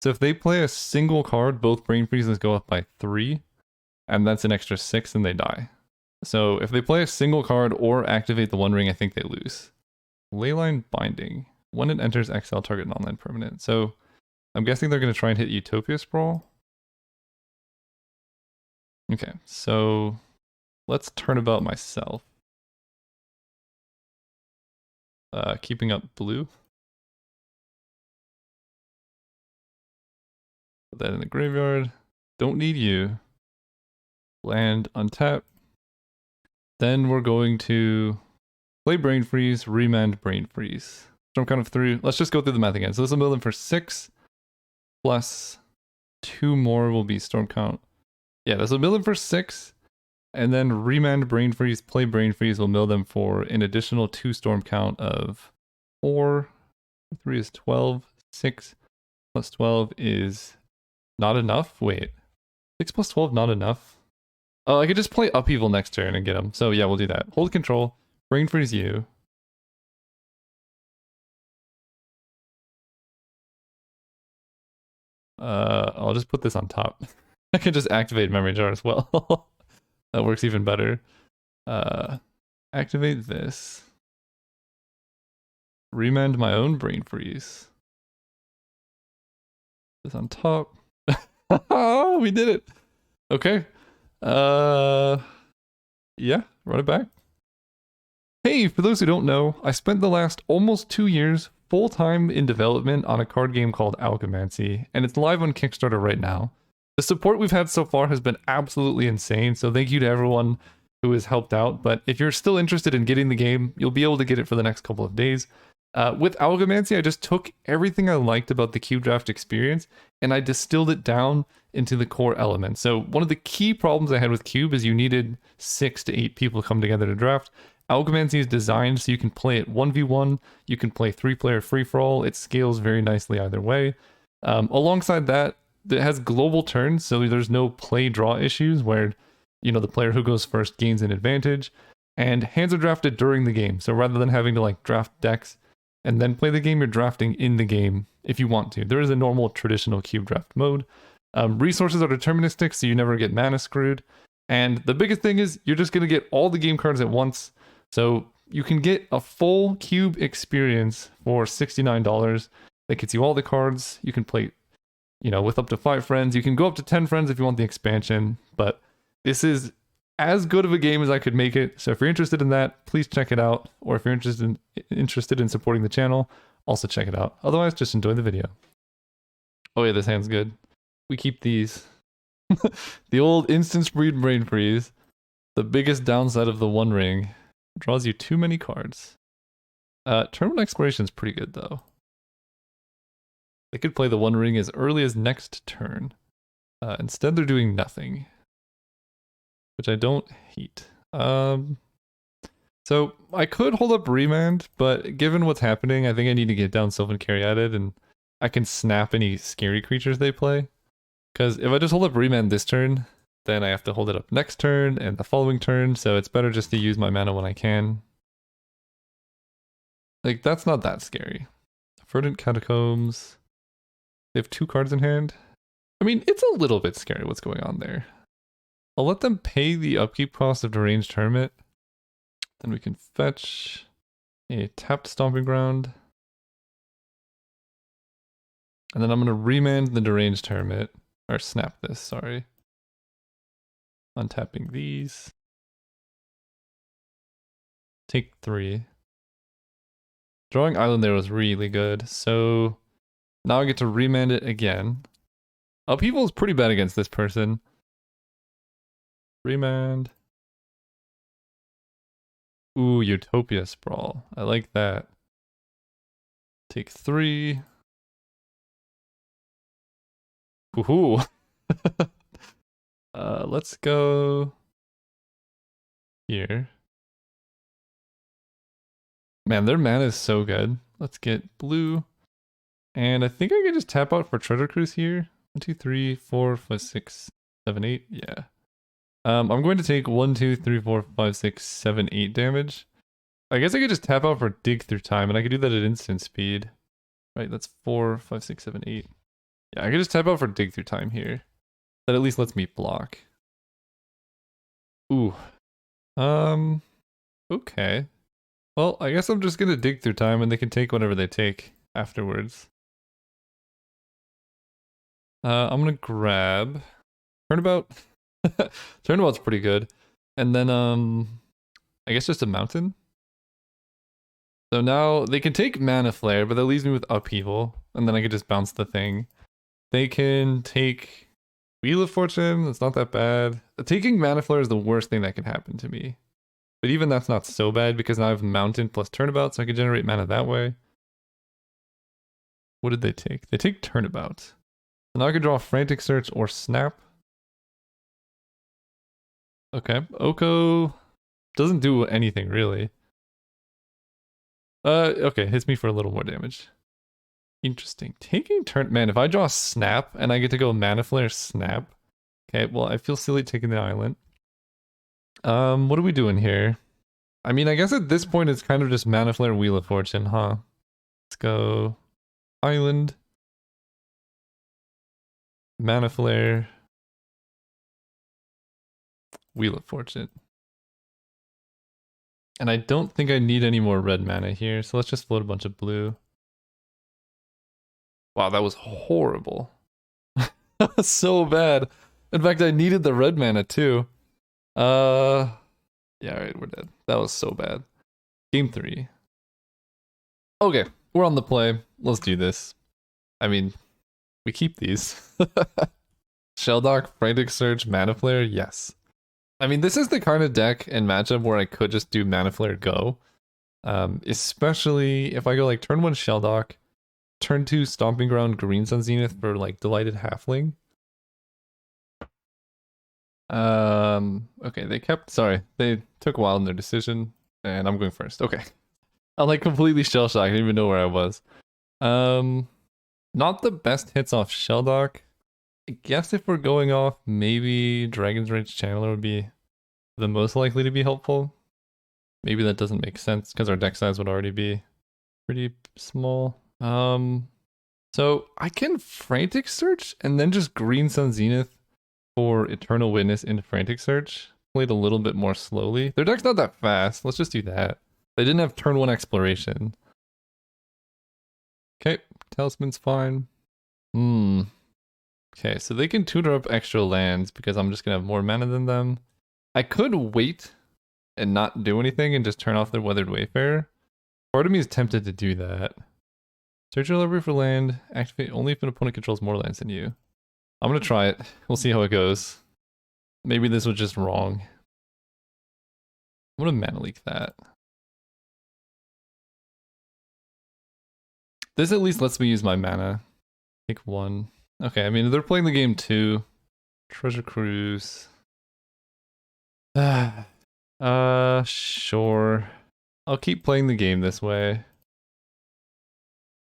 So if they play a single card, both Brain Freezes go up by 3, and that's an extra 6 and they die. So if they play a single card or activate the One Ring, I think they lose. Leyline Binding. When it enters exile, target non-land permanent. So I'm guessing they're going to try and hit Utopia Sprawl. Okay, so let's turn about myself. Keeping up blue. Put that in the graveyard. Don't need you. Land, untap. Then we're going to play Brain Freeze, remand Brain Freeze. Stormcrown of 3. Let's just go through the math again. So this will mill them for 6, plus 2 more will be Stormcrown. Yeah, this will mill them for 6, and then remand Brain Freeze, play Brain Freeze will mill them for an additional 2 storm count of 4. 3 is 12. 6 plus 12 is not enough. Wait, 6 plus 12 not enough? Oh, I could just play Upheaval next turn and get them. So yeah, we'll do that. Hold control, Brain Freeze you. I'll just put this on top. I can just activate Memory Jar as well. That works even better. Activate this. Remand my own Brain Freeze. This on top. Oh, we did it. Okay. Yeah, run it back. Hey, for those who don't know, I spent the last almost 2 years full-time in development on a card game called Algomancy, and it's live on Kickstarter right now. The support we've had so far has been absolutely insane, so thank you to everyone who has helped out. But if you're still interested in getting the game, you'll be able to get it for the next couple of days. With Algomancy, I just took everything I liked about the cube draft experience and I distilled it down into the core elements. So one of the key problems I had with Cube is you needed 6 to 8 people to come together to draft. Algomancy is designed so you can play it 1v1, you can play 3-player free-for-all, it scales very nicely either way. Alongside that, it has global turns, so there's no play-draw issues where, you know, the player who goes first gains an advantage. And hands are drafted during the game, so rather than having to like draft decks and then play the game, you're drafting in the game if you want to. There is a normal traditional cube draft mode. Resources are deterministic, so you never get mana screwed. And the biggest thing is you're just going to get all the game cards at once. So you can get a full cube experience for $69. That gets you all the cards. You can play, you know, with up to 5 friends. You can go up to 10 friends if you want the expansion. But this is as good of a game as I could make it. So if you're interested in that, please check it out. Or if you're interested in supporting the channel, also check it out. Otherwise, just enjoy the video. Oh yeah, this hand's good. We keep these. The old instant speed Brain Freeze. The biggest downside of the One Ring. Draws you too many cards. Terminal Exploration is pretty good though. They could play the One Ring as early as next turn. Instead they're doing nothing. Which I don't hate. So I could hold up Remand, but given what's happening, I think I need to get down Sylvan Caryatid and I can snap any scary creatures they play. Because if I just hold up Remand this turn, then I have to hold it up next turn and the following turn, so it's better just to use my mana when I can. Like, that's not that scary. Verdant Catacombs. They have 2 cards in hand. I mean, it's a little bit scary what's going on there. I'll let them pay the upkeep cost of Deranged Hermit. Then we can fetch a tapped Stomping Ground. And then I'm going to remand the Deranged Hermit. Or snap this, sorry. Untapping these. Take 3. Drawing Island there was really good, so now I get to remand it again. Upheaval is pretty bad against this person. Remand. Ooh, Utopia Sprawl. I like that. Take 3. Woohoo. Let's go here. Man, their mana is so good. Let's get blue. And I think I can just tap out for Treasure Cruise here. 1, 2, 3, 4, 5, 6, 7, 8. Yeah. I'm going to take 1, 2, 3, 4, 5, 6, 7, 8 damage. I guess I could just tap out for Dig Through Time, and I could do that at instant speed. Right, that's 4, 5, 6, 7, 8. Yeah, I could just tap out for Dig Through Time here. That at least lets me block. Ooh. Okay. Well, I guess I'm just gonna Dig Through Time and they can take whatever they take afterwards. I'm gonna grab Turnabout. Turnabout's pretty good. And then I guess just a mountain. So now they can take Mana Flare, but that leaves me with Upheaval, and then I can just bounce the thing. They can take Wheel of Fortune, it's not that bad. Taking Mana Flare is the worst thing that can happen to me. But even that's not so bad because now I have Mountain plus Turnabout, so I can generate mana that way. What did they take? They take Turnabout. So now I can draw Frantic Search or Snap. Okay, Oko doesn't do anything really. Okay, hits me for a little more damage. Interesting. Taking turn, man, if I draw Snap and I get to go Mana Flare Snap. Okay, well, I feel silly taking the island. What are we doing here? I mean, I guess at this point it's kind of just Mana Flare Wheel of Fortune, huh? Let's go Island. Mana Flare. Wheel of Fortune. And I don't think I need any more red mana here, so let's just float a bunch of blue. Wow, that was horrible. That was so bad. In fact, I needed the red mana too. Yeah, alright, we're dead. That was so bad. Game 3. Okay, we're on the play. Let's do this. I mean, we keep these. Shelldock, Frantic Search, Mana Flare, yes. I mean, this is the kind of deck and matchup where I could just do Mana Flare go. Especially if I go like turn 1 Shelldock, turn 2 Stomping Ground, Green Sun Zenith for like Delighted Halfling. Okay, they took a while in their decision, and I'm going first. Okay. I'm like completely shell shocked. I didn't even know where I was. Not the best hits off Shelldock. I guess if we're going off, maybe Dragon's Rage Channeler would be the most likely to be helpful. Maybe that doesn't make sense because our deck size would already be pretty small. So I can Frantic Search and then just Green Sun Zenith for Eternal Witness into Frantic Search. Played a little bit more slowly. Their deck's not that fast. Let's just do that. They didn't have turn 1 Exploration. Okay, Talisman's fine. Okay, so they can tutor up extra lands because I'm just gonna have more mana than them. I could wait and not do anything and just turn off their Weathered Wayfarer. Part of me is tempted to do that. Search your library for land. Activate only if an opponent controls more lands than you. I'm gonna try it. We'll see how it goes. Maybe this was just wrong. I'm gonna mana leak that. This at least lets me use my mana. Take 1. Okay, I mean, they're playing the game too. Treasure Cruise. Sure. I'll keep playing the game this way.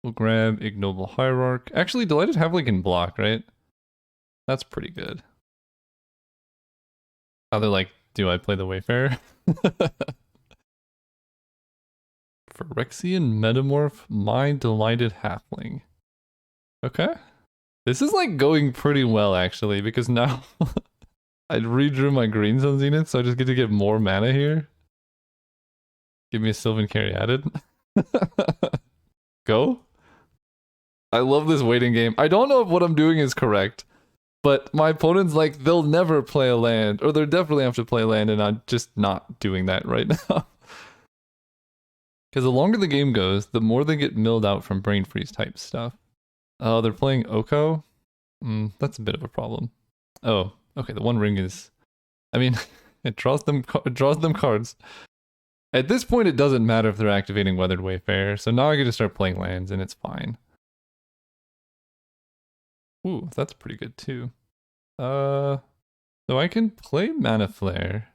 We'll grab Ignoble Hierarch. Actually, Delighted Halfling can block, right? That's pretty good. How they're like, do I play the Wayfarer? Phyrexian Metamorph, my Delighted Halfling. Okay. This is like going pretty well actually, because now I redrew my Green Sun Zenith, so I just get to get more mana here. Give me a Sylvan Caryatid. Go. I love this waiting game. I don't know if what I'm doing is correct, but my opponent's like, they'll never play a land, or they'll definitely have to play land, and I'm just not doing that right now. Because the longer the game goes, the more they get milled out from Brain Freeze type stuff. Oh, they're playing Oko? That's a bit of a problem. Oh, okay, the One Ring is... I mean, it draws them cards. At this point, it doesn't matter if they're activating Weathered Wayfarer, so now I can just start playing lands and it's fine. Ooh, that's pretty good too. So I can play Mana Flare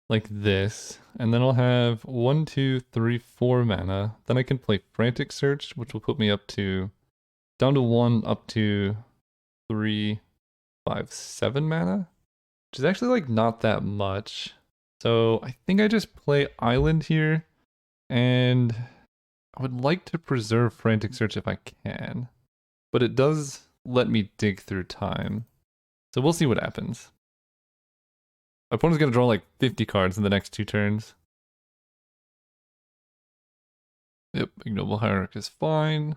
like this, and then I'll have 1, 2, 3, 4 mana. Then I can play Frantic Search, which will put me up to down to 1, up to 3, 5, 7 mana, which is actually like not that much. So I think I just play Island here, and I would like to preserve Frantic Search if I can, but it does let me dig through time. So we'll see what happens. My opponent's gonna draw like 50 cards in the next 2 turns. Yep, Ignoble Hierarch is fine.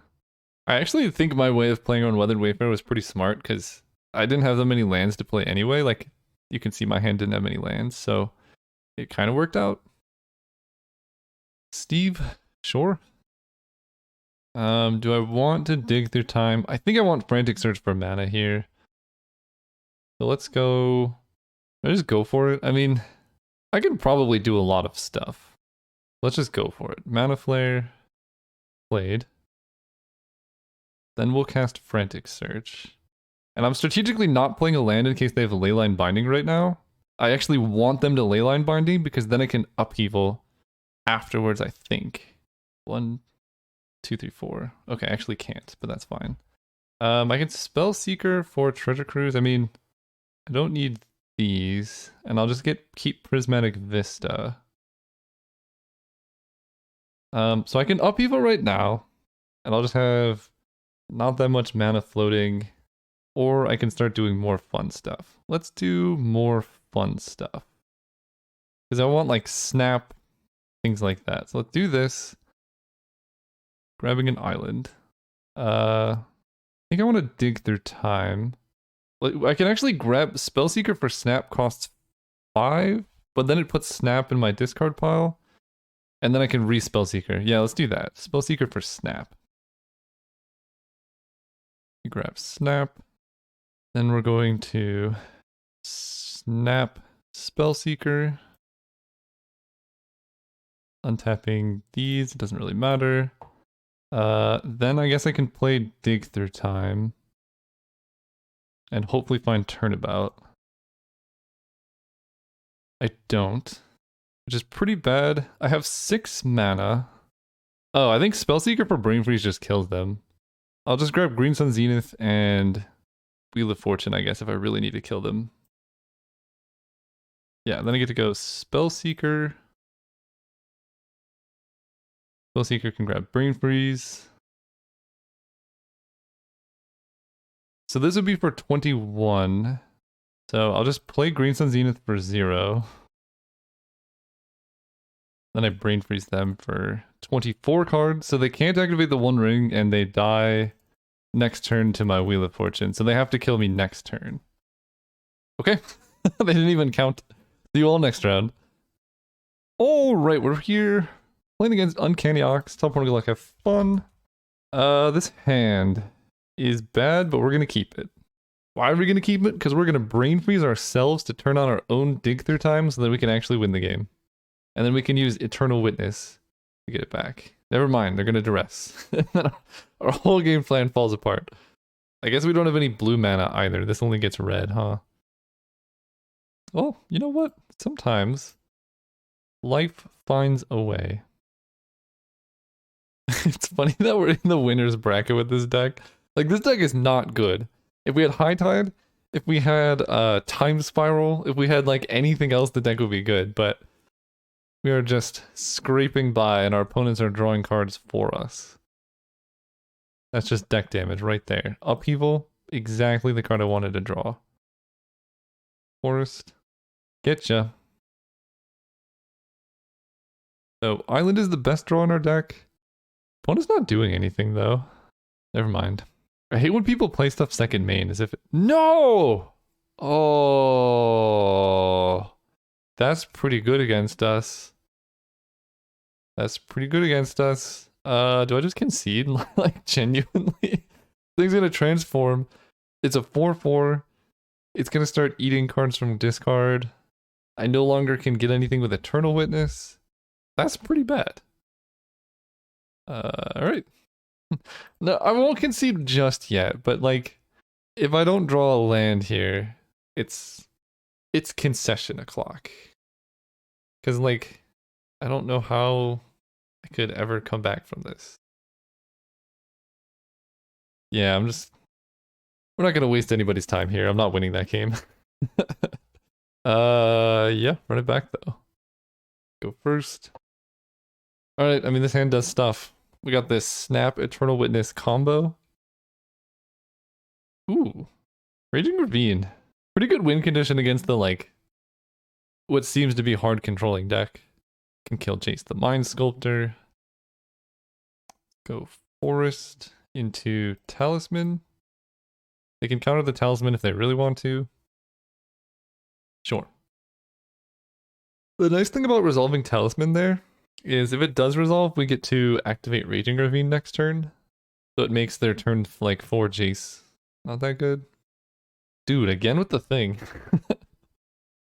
I actually think my way of playing on Weathered Wayfarer was pretty smart because I didn't have that many lands to play anyway. Like, you can see my hand didn't have many lands, so it kind of worked out. Steve, sure. Do I want to dig through time? I think I want Frantic Search for mana here. So let's go. I just go for it. I mean, I can probably do a lot of stuff. Let's just go for it. Mana Flare, played. Then we'll cast Frantic Search. And I'm strategically not playing a land in case they have a Leyline Binding right now. I actually want them to Leyline Binding because then I can upheaval afterwards, I think. 1, 2, 3, 4. Okay, I actually can't, but that's fine. I can Spell Seeker for Treasure Cruise. I mean, I don't need these, and I'll just keep Prismatic Vista. So I can upheaval right now, and I'll just have not that much mana floating, or I can start doing more fun stuff. Let's do more fun stuff. Because I want like snap, things like that. So let's do this. Grabbing an island. I think I want to dig through time. I can actually grab Spellseeker for snap costs 5, but then it puts snap in my discard pile. And then I can re-Spellseeker. Yeah, let's do that. Spellseeker for snap. You grab snap. Then we're going to snap Spellseeker. Untapping these, it doesn't really matter. Then I guess I can play Dig Through Time. And hopefully find Turnabout. I don't. Which is pretty bad. I have 6 mana. Oh, I think Spellseeker for Brain Freeze just kills them. I'll just grab Green Sun Zenith and Wheel of Fortune, I guess, if I really need to kill them. Yeah, then I get to go Spellseeker. Spellseeker can grab Brain Freeze. So this would be for 21. So I'll just play Green Sun Zenith for 0. Then I Brain Freeze them for 24 cards. So they can't activate the One Ring and they die next turn to my Wheel of Fortune. So they have to kill me next turn. Okay. They didn't even count. See you all next round. Alright, we're here. Playing against Uncanny Ox. Top one, like have fun. This hand is bad, but we're gonna keep it. Why are we gonna keep it? Because we're gonna Brain Freeze ourselves to turn on our own Dig Through Time so that we can actually win the game. And then we can use Eternal Witness to get it back. Never mind, they're gonna duress. Our whole game plan falls apart. I guess we don't have any blue mana either. This only gets red, huh? Well, you know what? Sometimes life finds a way. It's funny that we're in the winner's bracket with this deck. Like, this deck is not good. If we had High Tide, if we had Time Spiral, if we had like anything else, the deck would be good, but we are just scraping by and our opponents are drawing cards for us. That's just deck damage right there. Upheaval, exactly the card I wanted to draw. Forest, getcha. So Island is the best draw in our deck. Opponent's not doing anything though. Never mind. I hate when people play stuff second main as if no! Oh, that's pretty good against us. That's pretty good against us. Do I just concede? Like, genuinely? Thing's gonna transform. It's a 4/4. It's gonna start eating cards from discard. I no longer can get anything with Eternal Witness. That's pretty bad. Alright. No, I won't concede just yet, but like, if I don't draw a land here, it's concession o'clock. Because like, I don't know how I could ever come back from this. Yeah, we're not gonna waste anybody's time here. I'm not winning that game. Yeah, run it back though. Go first. Alright, I mean, this hand does stuff. We got this Snap Eternal Witness combo. Ooh. Raging Ravine. Pretty good win condition against the, like, what seems to be hard controlling deck. Can kill Chase the Mind Sculptor. Go Forest into Talisman. They can counter the Talisman if they really want to. Sure. The nice thing about resolving Talisman there is if it does resolve, we get to activate Raging Ravine next turn. So it makes their turn like 4 Jace. Not that good. Dude, again with the thing.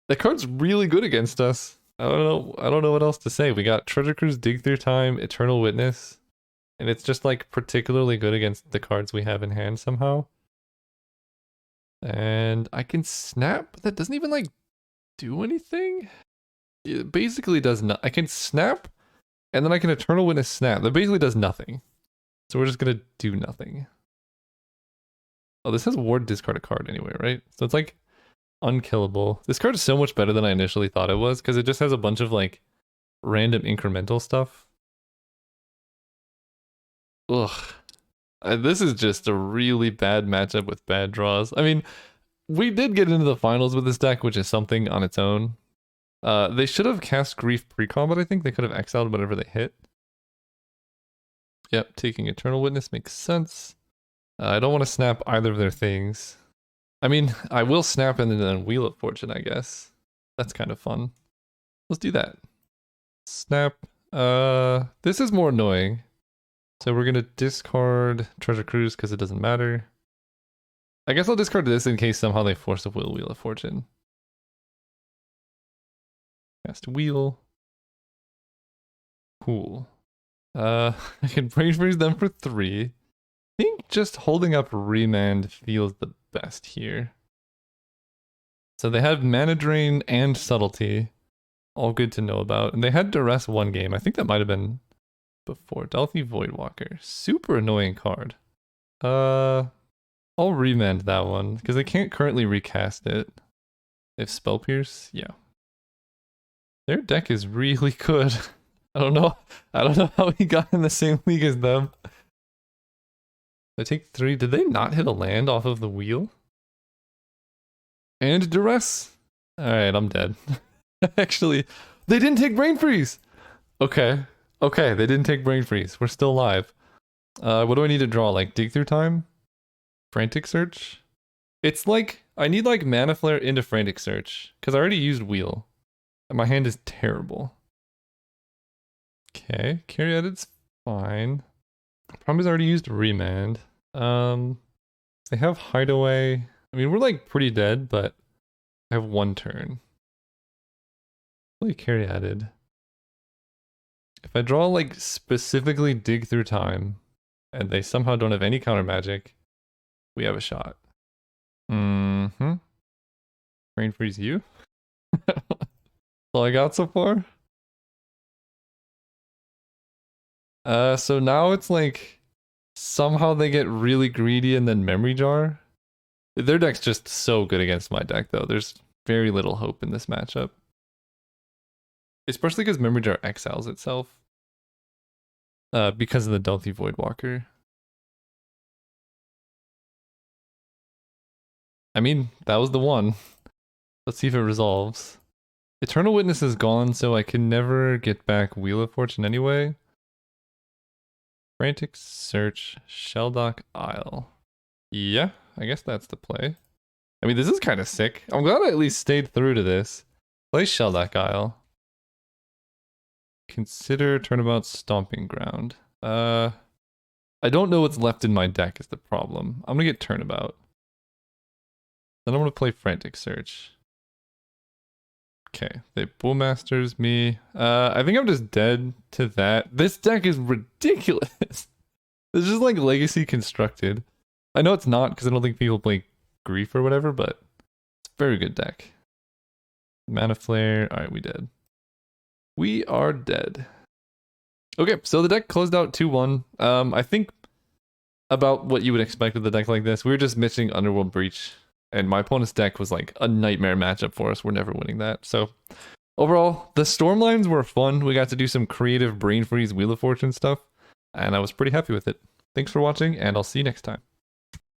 That card's really good against us. I don't know what else to say. We got Treasure Cruise, Dig Through Time, Eternal Witness. And it's just like particularly good against the cards we have in hand somehow. And I can snap, but that doesn't even like do anything. It basically does not. I can snap, and then I can Eternal Witness snap. That basically does nothing. So we're just gonna do nothing. Oh, this has ward discard a card anyway, right? So it's like unkillable. This card is so much better than I initially thought it was, because it just has a bunch of like random incremental stuff. Ugh. This is just a really bad matchup with bad draws. I mean, we did get into the finals with this deck, which is something on its own. They should have cast Grief pre-combat, I think. They could have exiled whatever they hit. Yep, taking Eternal Witness makes sense. I don't want to snap either of their things. I mean, I will snap and then Wheel of Fortune, I guess. That's kind of fun. Let's do that. Snap. This is more annoying. So we're gonna discard Treasure Cruise because it doesn't matter. I guess I'll discard this in case somehow they force a Wheel of Fortune. Cast Wheel. Cool. I can Brain Freeze them for 3. I think just holding up Remand feels the best here. So they have Mana Drain and Subtlety. All good to know about. And they had Duress one game. I think that might have been before. Delphi Voidwalker. Super annoying card. I'll remand that one, because I can't currently recast it. If Spell Pierce, yeah. Their deck is really good. I don't know how he got in the same league as them. I take 3. Did they not hit a land off of the wheel? And Duress? Alright, I'm dead. Actually, they didn't take Brain Freeze! Okay, they didn't take Brain Freeze. We're still alive. What do I need to draw? Like, Dig Through Time? Frantic Search? It's like, I need like Mana Flare into Frantic Search, because I already used Wheel. And my hand is terrible. Okay, Carry Edit's fine. Problem is I already used Remand. They have Hideaway. I mean, we're like pretty dead, but I have 1 turn. Play Carry Added. If I draw like specifically Dig Through Time, and they somehow don't have any counter magic, we have a shot. Mm-hmm. Brain Freeze you? That's all I got so far. So now it's like somehow they get really greedy and then Memory Jar. Their deck's just so good against my deck though. There's very little hope in this matchup. Especially because Memory Jar exiles itself. Because of the Delphi Voidwalker. I mean, that was the one. Let's see if it resolves. Eternal Witness is gone, so I can never get back Wheel of Fortune anyway. Frantic Search, Shelldock Isle. Yeah, I guess that's the play. I mean, this is kind of sick. I'm glad I at least stayed through to this. Play Shelldock Isle. Consider Turnabout Stomping Ground. I don't know what's left in my deck is the problem. I'm gonna get Turnabout. Then I'm gonna play Frantic Search. Okay, they bullmasters me. I think I'm just dead to that. This deck is ridiculous. It's just like legacy constructed. I know it's not because I don't think people play Grief or whatever, but it's a very good deck. Mana Flare. Alright, we dead. We are dead. Okay, so the deck closed out 2-1. I think about what you would expect with a deck like this. We were just missing Underworld Breach, and my opponent's deck was like a nightmare matchup for us. We're never winning that. So overall, the Stormlines were fun. We got to do some creative Brain Freeze Wheel of Fortune stuff, and I was pretty happy with it. Thanks for watching, and I'll see you next time.